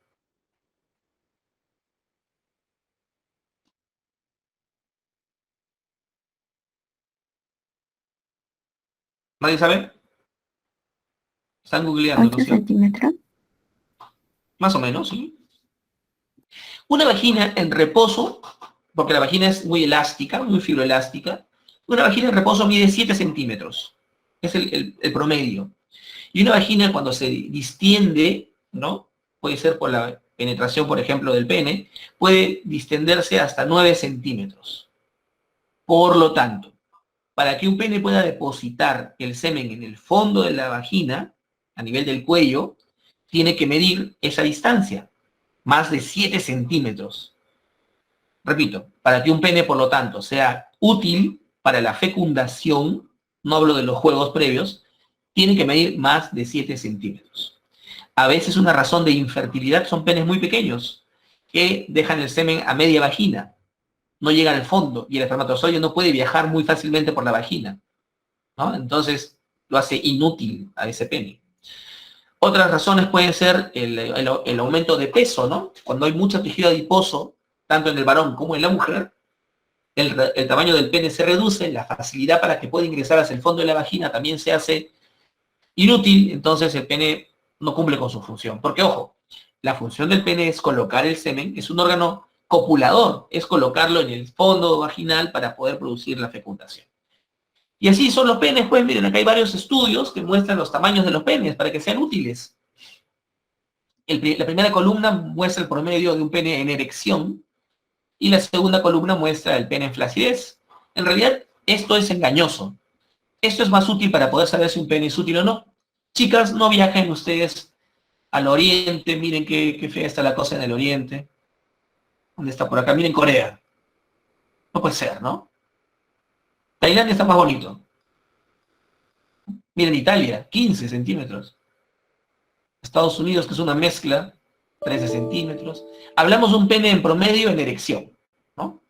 Speaker 2: ¿Nadie sabe? Están googleando, ¿no
Speaker 1: 8
Speaker 2: es cierto?
Speaker 1: centímetros.
Speaker 2: Más o menos, ¿sí? Una vagina en reposo, porque la vagina es muy elástica, muy fibroelástica, una vagina en reposo mide 7 centímetros. Es el promedio. Y una vagina cuando se distiende, ¿no? Puede ser por la penetración, por ejemplo, del pene, puede distenderse hasta 9 centímetros. Por lo tanto, para que un pene pueda depositar el semen en el fondo de la vagina, a nivel del cuello, tiene que medir esa distancia, más de 7 centímetros. Repito, para que un pene, por lo tanto, sea útil para la fecundación, no hablo de los juegos previos, tiene que medir más de 7 centímetros. A veces una razón de infertilidad son penes muy pequeños, que dejan el semen a media vagina, no llega al fondo, y el espermatozoide no puede viajar muy fácilmente por la vagina, ¿no? Entonces lo hace inútil a ese pene. Otras razones pueden ser el aumento de peso, ¿no? Cuando hay mucho tejido adiposo, tanto en el varón como en la mujer, el tamaño del pene se reduce, la facilidad para que pueda ingresar hacia el fondo de la vagina también se hace inútil, entonces el pene no cumple con su función. Porque, ojo, la función del pene es colocar el semen, es un órgano copulador, es colocarlo en el fondo vaginal para poder producir la fecundación. Y así son los penes, pues miren, acá hay varios estudios que muestran los tamaños de los penes para que sean útiles. La primera columna muestra el promedio de un pene en erección y la segunda columna muestra el pene en flacidez. En realidad, esto es engañoso. Esto es más útil para poder saber si un pene es útil o no. Chicas, no viajen ustedes al oriente, miren qué fea está la cosa en el oriente. ¿Dónde está por acá? Miren Corea. No puede ser, ¿no? Tailandia está más bonito. Miren Italia, 15 centímetros. Estados Unidos, que es una mezcla, 13 centímetros. Hablamos de un pene en promedio en erección, ¿no?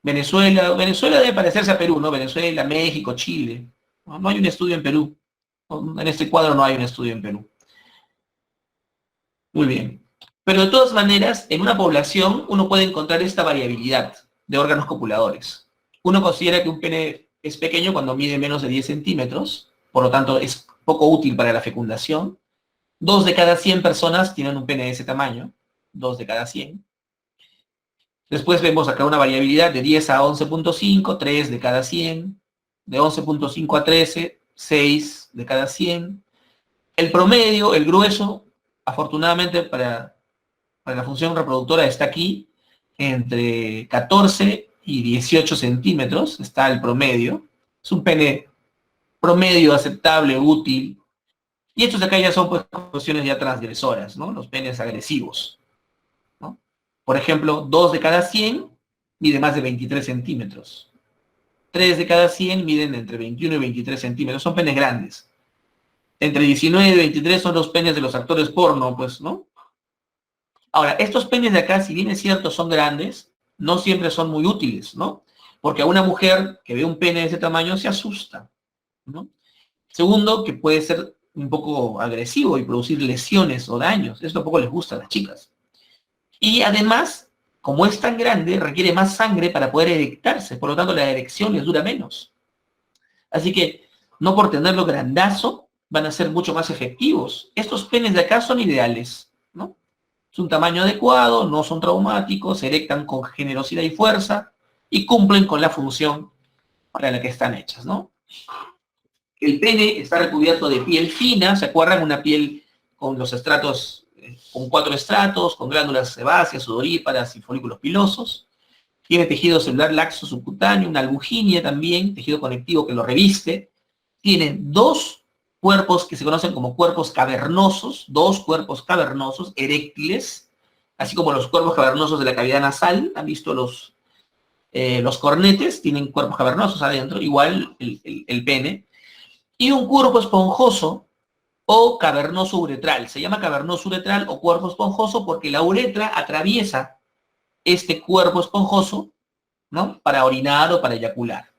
Speaker 2: Venezuela debe parecerse a Perú, ¿no? Venezuela, México, Chile. No hay un estudio en Perú. En este cuadro no hay un estudio en Perú. Muy bien. Pero de todas maneras, en una población uno puede encontrar esta variabilidad de órganos copuladores. Uno considera que un pene es pequeño cuando mide menos de 10 centímetros, por lo tanto es poco útil para la fecundación. 2 de cada 100 personas tienen un pene de ese tamaño, 2 de cada 100. Después vemos acá una variabilidad de 10 a 11.5, 3 de cada 100, de 11.5 a 13, 6 de cada 100. El promedio, el grueso, afortunadamente para la función reproductora está aquí, entre 14 y 18 centímetros, está el promedio. Es un pene promedio, aceptable, útil. Y estos de acá ya son pues cuestiones ya transgresoras, ¿no? Los penes agresivos, ¿no? Por ejemplo, 2 de cada 100 mide más de 23 centímetros. 3 de cada 100 miden entre 21 y 23 centímetros. Son penes grandes. Entre 19 y 23 son los penes de los actores porno, pues, ¿no? Ahora, estos penes de acá, si bien es cierto, son grandes, no siempre son muy útiles, ¿no? Porque a una mujer que ve un pene de ese tamaño se asusta, ¿no? Segundo, que puede ser un poco agresivo y producir lesiones o daños. Esto tampoco les gusta a las chicas. Y además, como es tan grande, requiere más sangre para poder erectarse. Por lo tanto, la erección les dura menos. Así que, no por tenerlo grandazo, van a ser mucho más efectivos. Estos penes de acá son ideales, ¿no? Es un tamaño adecuado, no son traumáticos, se erectan con generosidad y fuerza y cumplen con la función para la que están hechas, ¿no? El pene está recubierto de piel fina, ¿se acuerdan? Una piel con los estratos, con 4 estratos, con glándulas sebáceas, sudoríparas y folículos pilosos. Tiene tejido celular laxo subcutáneo, una albuginia también, tejido conectivo que lo reviste. Tiene dos cuerpos que se conocen como cuerpos cavernosos, dos cuerpos cavernosos eréctiles, así como los cuerpos cavernosos de la cavidad nasal. ¿Han visto los cornetes? Tienen cuerpos cavernosos adentro, igual el pene. Y un cuerpo esponjoso o cavernoso uretral. Se llama cavernoso uretral o cuerpo esponjoso porque la uretra atraviesa este cuerpo esponjoso, ¿no? Para orinar o para eyacular.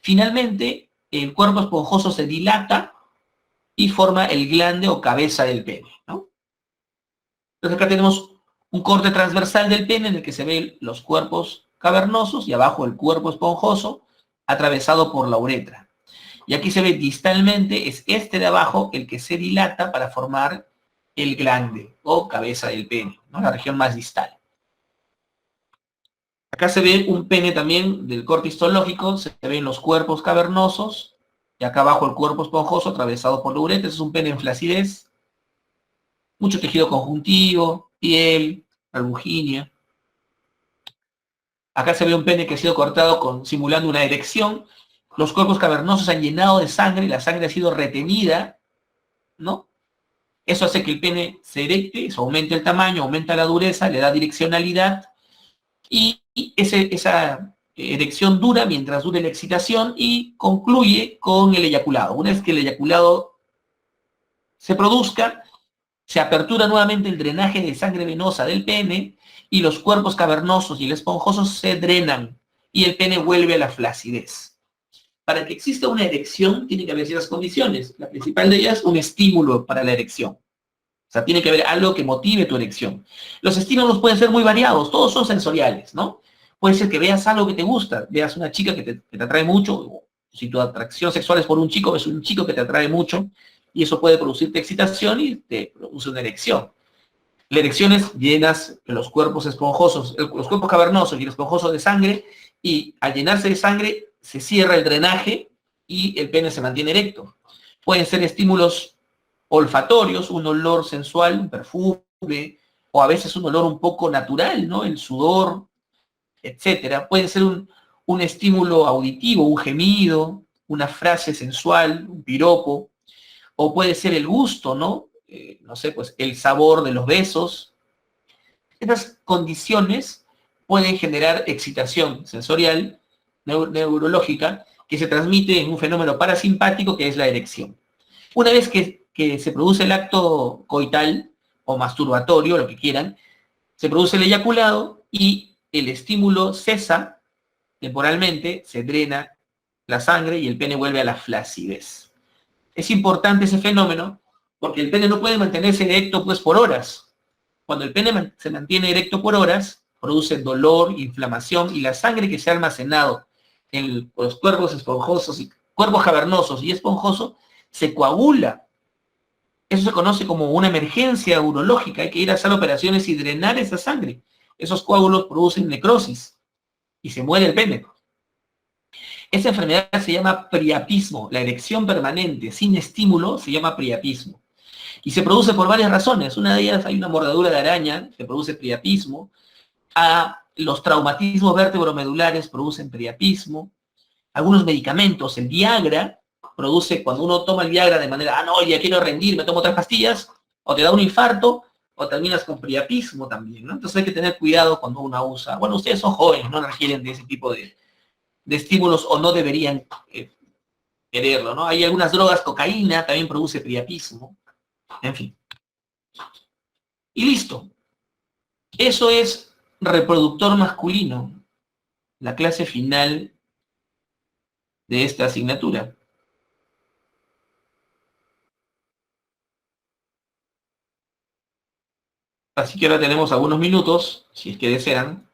Speaker 2: Finalmente, el cuerpo esponjoso se dilata y forma el glande o cabeza del pene, ¿no? Entonces acá tenemos un corte transversal del pene en el que se ven los cuerpos cavernosos y abajo el cuerpo esponjoso atravesado por la uretra. Y aquí se ve distalmente, es este de abajo el que se dilata para formar el glande o cabeza del pene, ¿no? La región más distal. Acá se ve un pene también del corte histológico, se ven los cuerpos cavernosos y acá abajo el cuerpo esponjoso atravesado por la uretra. Es un pene en flacidez, mucho tejido conjuntivo, piel, albuginia. Acá se ve un pene que ha sido cortado simulando una erección. Los cuerpos cavernosos se han llenado de sangre, la sangre ha sido retenida, ¿no? Eso hace que el pene se erecte, eso aumenta el tamaño, aumenta la dureza, le da direccionalidad y esa erección dura mientras dure la excitación y concluye con el eyaculado. Una vez que el eyaculado se produzca, se apertura nuevamente el drenaje de sangre venosa del pene y los cuerpos cavernosos y el esponjoso se drenan y el pene vuelve a la flacidez. Para que exista una erección tiene que haber ciertas condiciones. La principal de ellas, un estímulo para la erección. O sea, tiene que haber algo que motive tu erección. Los estímulos pueden ser muy variados, todos son sensoriales, ¿no? Puede ser que veas algo que te gusta, veas una chica que te atrae mucho, o si tu atracción sexual es por un chico, ves un chico que te atrae mucho, y eso puede producirte excitación y te produce una erección. La erección es llenas los cuerpos esponjosos, los cuerpos cavernosos y el esponjoso de sangre, y al llenarse de sangre se cierra el drenaje y el pene se mantiene erecto. Pueden ser estímulos olfatorios, un olor sensual, un perfume, o a veces un olor un poco natural, ¿no? El sudor, etcétera. Puede ser un estímulo auditivo, un gemido, una frase sensual, un piropo, o puede ser el gusto, ¿no? No sé, pues el sabor de los besos. Estas condiciones pueden generar excitación sensorial, neurológica, que se transmite en un fenómeno parasimpático que es la erección. Una vez que se produce el acto coital o masturbatorio, lo que quieran, se produce el eyaculado y el estímulo cesa temporalmente, se drena la sangre y el pene vuelve a la flacidez. Es importante ese fenómeno porque el pene no puede mantenerse erecto pues por horas. Cuando el pene se mantiene erecto por horas, produce dolor, inflamación y la sangre que se ha almacenado en los cuerpos esponjosos y cuerpos cavernosos y esponjosos se coagula. Eso se conoce como una emergencia urológica. Hay que ir a hacer operaciones y drenar esa sangre. Esos coágulos producen necrosis y se muere el pene. Esa enfermedad se llama priapismo. La erección permanente sin estímulo se llama priapismo. Y se produce por varias razones. Una de ellas, hay una mordedura de araña, se produce priapismo. Los traumatismos vértebro-medulares producen priapismo. Algunos medicamentos, el Viagra, produce, cuando uno toma el Viagra de manera, no, ya quiero rendir, me tomo 3 pastillas, o te da un infarto, o terminas con priapismo también, ¿no? Entonces hay que tener cuidado cuando uno usa. Bueno, ustedes son jóvenes, no requieren de ese tipo de estímulos, o no deberían quererlo, ¿no? Hay algunas drogas, cocaína también produce priapismo, en fin. Y listo. Eso es reproductor masculino, la clase final de esta asignatura. Así que ahora tenemos algunos minutos, si es que desean,